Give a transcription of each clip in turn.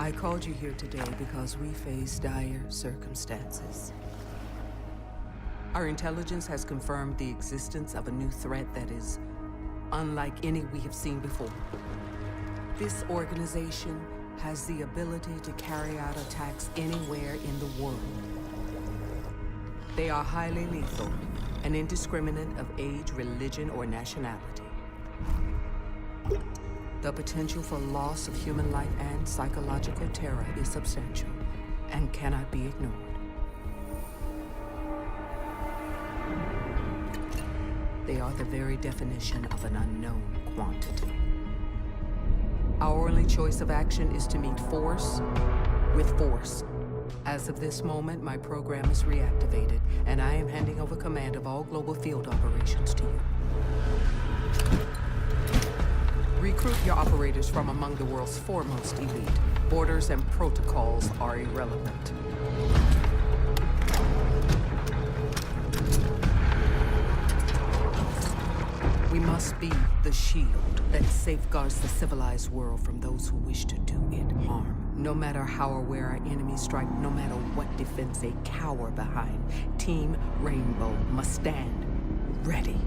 I called you here today because we face dire circumstances. Our intelligence has confirmed the existence of a new threat that is unlike any we have seen before. This organization has the ability to carry out attacks anywhere in the world. They are highly lethal and indiscriminate of age, religion, or nationality. The potential for loss of human life and psychological terror is substantial and cannot be ignored. They are the very definition of an unknown quantity. Our only choice of action is to meet force with force. As of this moment, my program is reactivated, and I am handing over command of all global field operations to you. Recruit your operators from among the world's foremost elite. Borders and protocols are irrelevant. We must be the shield that safeguards the civilized world from those who wish to do it harm. No matter how or where our enemies strike, no matter what defense they cower behind, Team Rainbow must stand ready.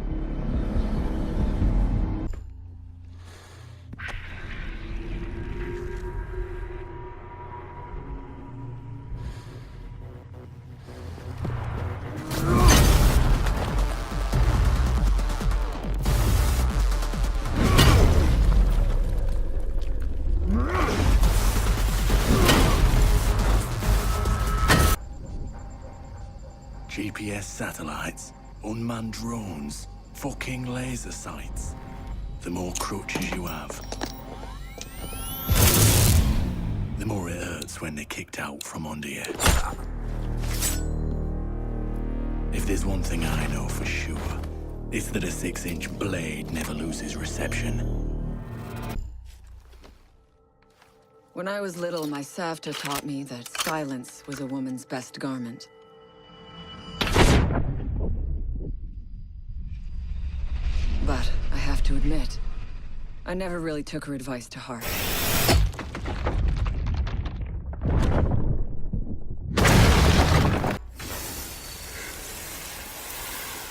GPS satellites, unmanned drones, fucking laser sights. The more crutches you have, the more it hurts when they're kicked out from under you. If there's one thing I know for sure, it's that a 6-inch blade never loses reception. When I was little, my Savta taught me that silence was a woman's best garment. But I have to admit, I never really took her advice to heart.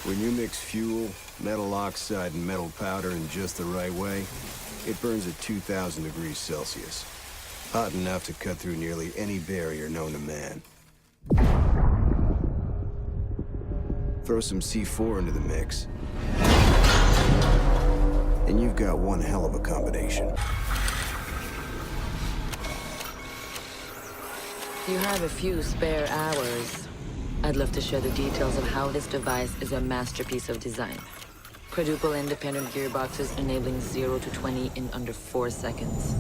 When you mix fuel, metal oxide, and metal powder in just the right way, it burns at 2,000 degrees Celsius. Hot enough to cut through nearly any barrier known to man. Throw some C4 into the mix, and you've got one hell of a combination. If you have a few spare hours, I'd love to share the details of how this device is a masterpiece of design. Quadruple independent gearboxes enabling 0 to 20 in under 4 seconds.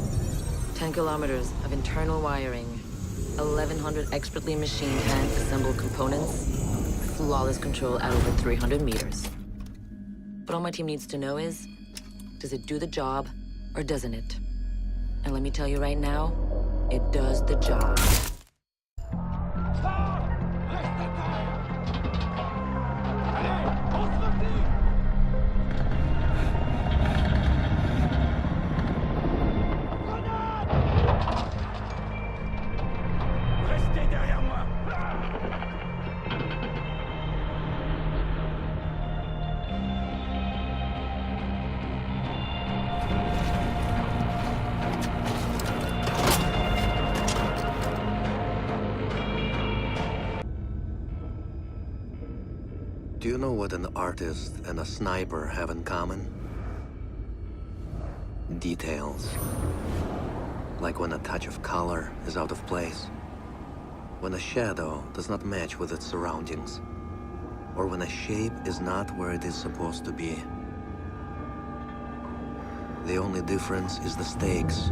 10 kilometers of internal wiring, 1,100 expertly machined hand-assembled components, flawless control at over 300 meters. What all my team needs to know is, does it do the job, or doesn't it? And let me tell you right now, it does the job. Do you know what an artist and a sniper have in common? Details. Like when a touch of color is out of place. When a shadow does not match with its surroundings. Or when a shape is not where it is supposed to be. The only difference is the stakes.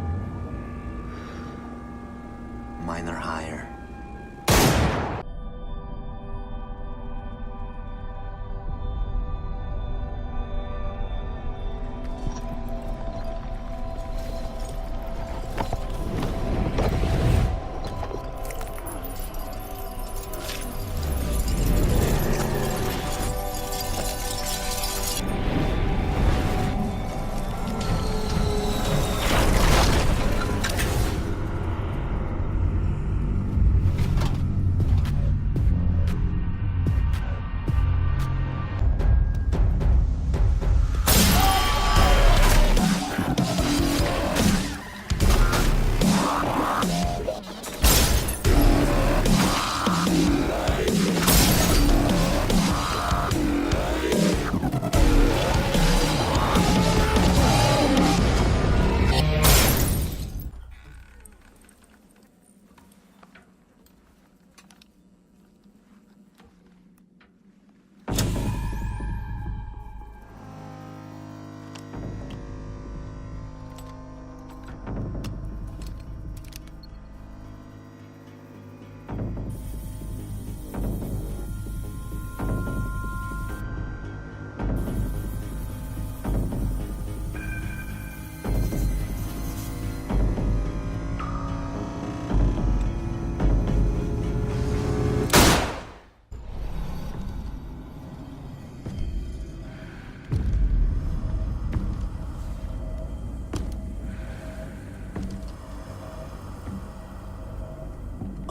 Mine are higher.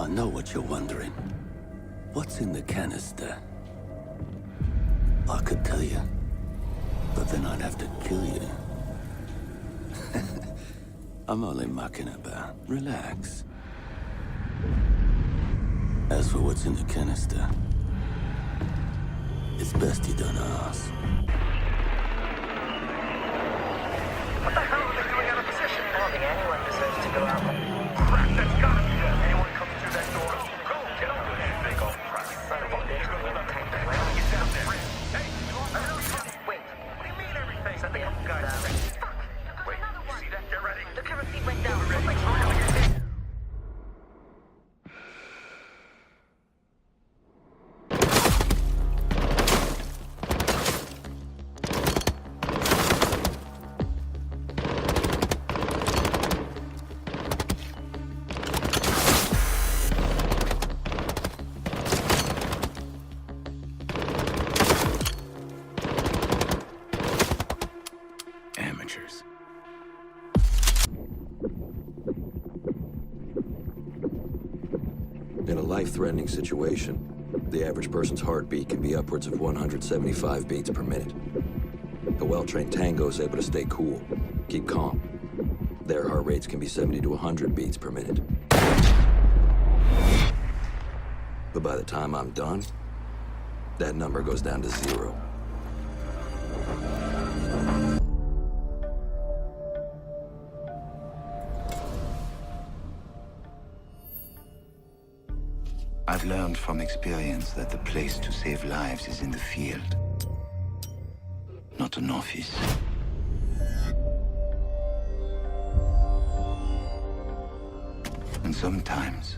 know what you're wondering. What's in the canister? I could tell you, but then I'd have to kill you. I'm only mucking about. Relax. As for what's in the canister, it's best you don't ask. What the hell are they doing out of position? I don't think anyone deserves to go out. Crap, that's gotta be it. Anyone comes through that door, go, get over there. Big old crap. Son of a bitch, we're gonna take the ground. Get down there. Hey, wait. What do you mean everything? Send the couple guys. Fuck. Wait, you see that? Get ready. The camera feed went down. We're ready. Amateurs. In a life-threatening situation, the average person's heartbeat can be upwards of 175 beats per minute. A well-trained tango is able to stay cool, keep calm. Their heart rates can be 70 to 100 beats per minute. But by the time I'm done, that number goes down to 0. I've learned from experience that the place to save lives is in the field, not an office. And sometimes,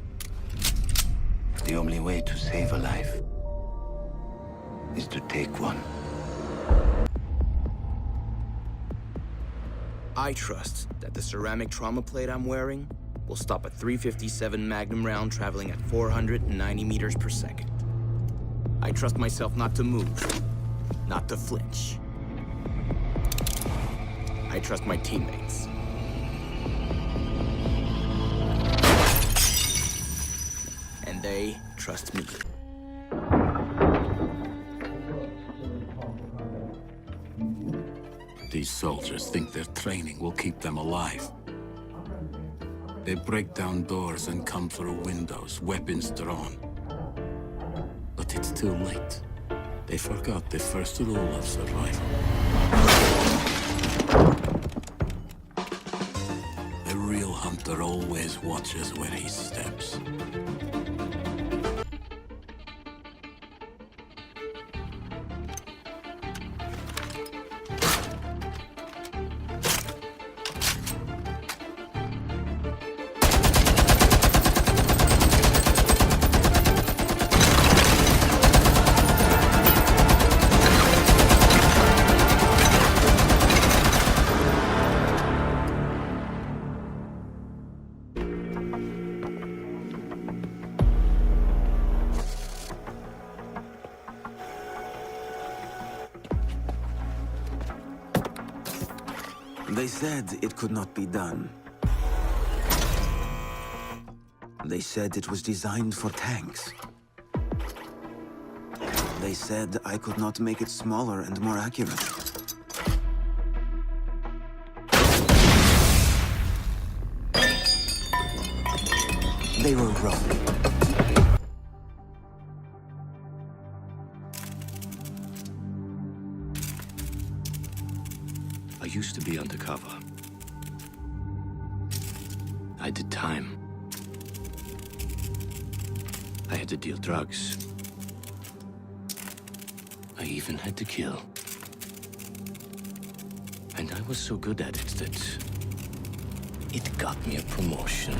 the only way to save a life is to take one. I trust that the ceramic trauma plate I'm wearing will stop a .357 Magnum round traveling at 490 meters per second. I trust myself not to move, not to flinch. I trust my teammates. And they trust me. These soldiers think their training will keep them alive. They break down doors and come through windows, weapons drawn. But it's too late. They forgot the first rule of survival. The real hunter always watches where he steps. They said it could not be done. They said it was designed for tanks. They said I could not make it smaller and more accurate. They were wrong. I used to be undercover. I did time. I had to deal drugs. I even had to kill. And I was so good at it that it got me a promotion.